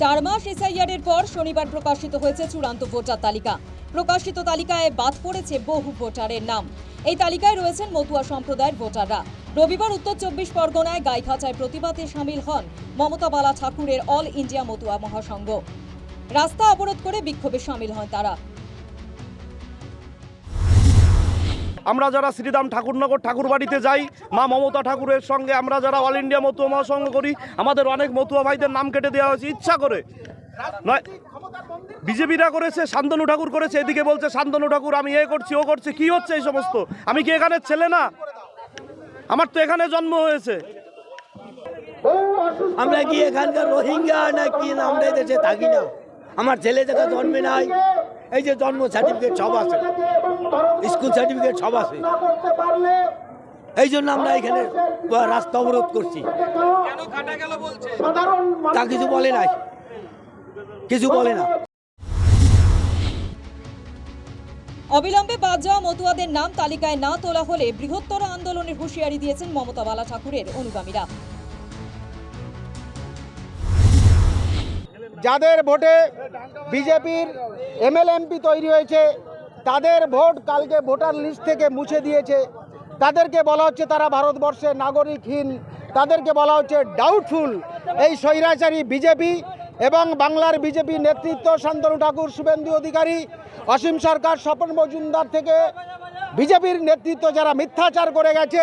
4 মাস এসআইআরের পর শনিবার প্রকাশিত হয়েছে চূড়ান্ত ভোটার তালিকা। প্রকাশিত তালিকায় বাদ পড়েছে বহু ভোটারের নাম। এই তালিকায় রয়েছেন মতুয়া সম্প্রদায়ের ভোটাররা। রবিবার উত্তর 24 পরগনায় গাইঘাটায় প্রতিবাদে সামিল হন মমতা বালা ঠাকুরের অল ইন্ডিয়া মতুয়া মহাসংঘ। রাস্তা অবরোধ করে বিক্ষোভে সামিল হন তারা। আমরা যারা শ্রীরাম ঠাকুরনগর ঠাকুরবাড়িতে যাই, মা মমতা ঠাকুরের সঙ্গে আমরা যারা অল ইন্ডিয়া মতুয়া মহাসংঘ করি, আমাদের অনেক মতুয়া ভাইদের নাম কেটে দেওয়া হয়েছে ইচ্ছা করে নয়। বিজেপিরা করেছে, শান্তনু ঠাকুর করেছে, এদিকে বলছে শান্তনু ঠাকুর আমি এ করছি ও করছে। কি হচ্ছে এই সমস্ত? আমি কি এখানের ছেলে না? আমার তো এখানে জন্ম হয়েছে। আমরা কি এখানকার রোহিঙ্গা না কি? আমরা দেশে থাকি না, আমার ছেলে দেখা জন্মে নাই। এই যে জন্ম সার্টিফিকেট সব আছে, স্কুল সার্টিফিকেট সব আছে, এই জন্য আমরা এখানে রাস্তা অবরোধ করছি। তা কিছু বলে নাই, কিছু বলে না। অবিলম্বে বাদ যাওয়া মতুয়াদের নাম তালিকায় না তোলা হলে বৃহত্তর আন্দোলনের হুঁশিয়ারি দিয়েছেন মমতা বালা ঠাকুরের অনুগামীরা। যাদের ভোটে বিজেপির এমএলএমপি তৈরি হয়েছে, তাদের ভোট কালকে ভোটার লিস্ট থেকে মুছে দিয়েছে। তাদেরকে বলা হচ্ছে তারা ভারতবর্ষের নাগরিকহীন, তাদেরকে বলা হচ্ছে ডাউটফুল। এই স্বৈরাচারী বিজেপি এবং বাংলার বিজেপি নেতৃত্ব শান্তনু ঠাকুর, শুভেন্দু অধিকারী, অসীম সরকার, স্বপন মজুমদার থেকে বিজেপির নেতৃত্ব যারা মিথ্যাচার করে গেছে,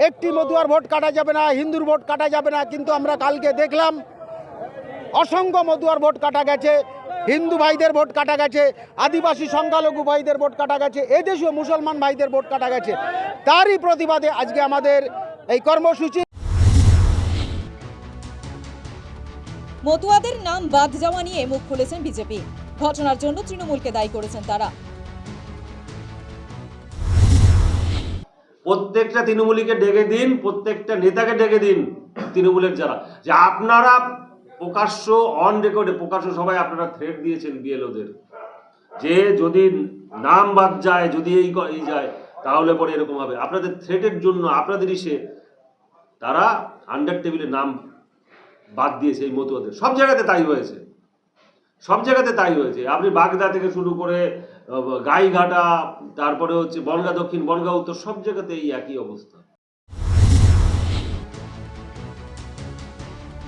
একটি মতুয়ার ভোট কাটা যাবে না, হিন্দুর ভোট কাটা যাবে না। কিন্তু আমরা কালকে দেখলাম অসংখ্য মতুয়ার ভোট কাটা গেছে, হিন্দু ভাইদের ভোট কাটা গেছে, আদিবাসী সংখ্যালঘু ভাইদের ভোট কাটা গেছে, এদেশীয় মুসলমান ভাইদের ভোট কাটা গেছে। তারই প্রতিবাদে আজকে আমাদের এই কর্মসূচি। মতুয়াদের নাম বাদ যাওয়া নিয়ে মুখ খুলেছেন বিজেপি। ঘটনার জন্য তৃণমূলকে দায়ী করেছেন তারা। প্রত্যেকটা তৃণমূলীকে ডেকে দিন, প্রত্যেকটা নেতাকে ডেকে দিন, তৃণমূলের যারা, যে আপনারা প্রকাশ্য অন রেকর্ডে প্রকাশ্য সবাই আপনারা থ্রেট দিয়েছেন বিএলওদের, যে যদি নাম বাদ যায়, যদি এই যায়, তাহলে পরে এরকম হবে। আপনাদের থ্রেটের জন্য আপনাদেরই তারা আন্ডার টেবিলে নাম বাদ দিয়েছে এই মতুয়াদের। সব জায়গাতে তাই হয়েছে, সব জায়গাতে তাই হয়েছে। আপনি বাগদা থেকে শুরু করে গাইঘাটা, তারপরে হচ্ছে বনগাঁ দক্ষিণ, বনগাঁ উত্তর, সব জায়গাতে এই একই অবস্থা।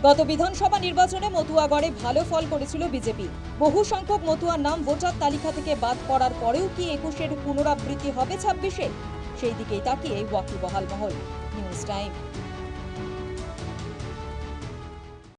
গত বিধানসভা নির্বাচনে মতুয়াগড়ে ভালো ফল করেছিল বিজেপি। বহু সংখ্যক মতুয়ার নাম ভোটার তালিকা থেকে বাদ পড়ার পরেও কি 21-এর পুনরাবৃত্তি হবে 26-এ? সেই দিকেই তাকিয়ে ওয়াকিবহাল মহল। News time.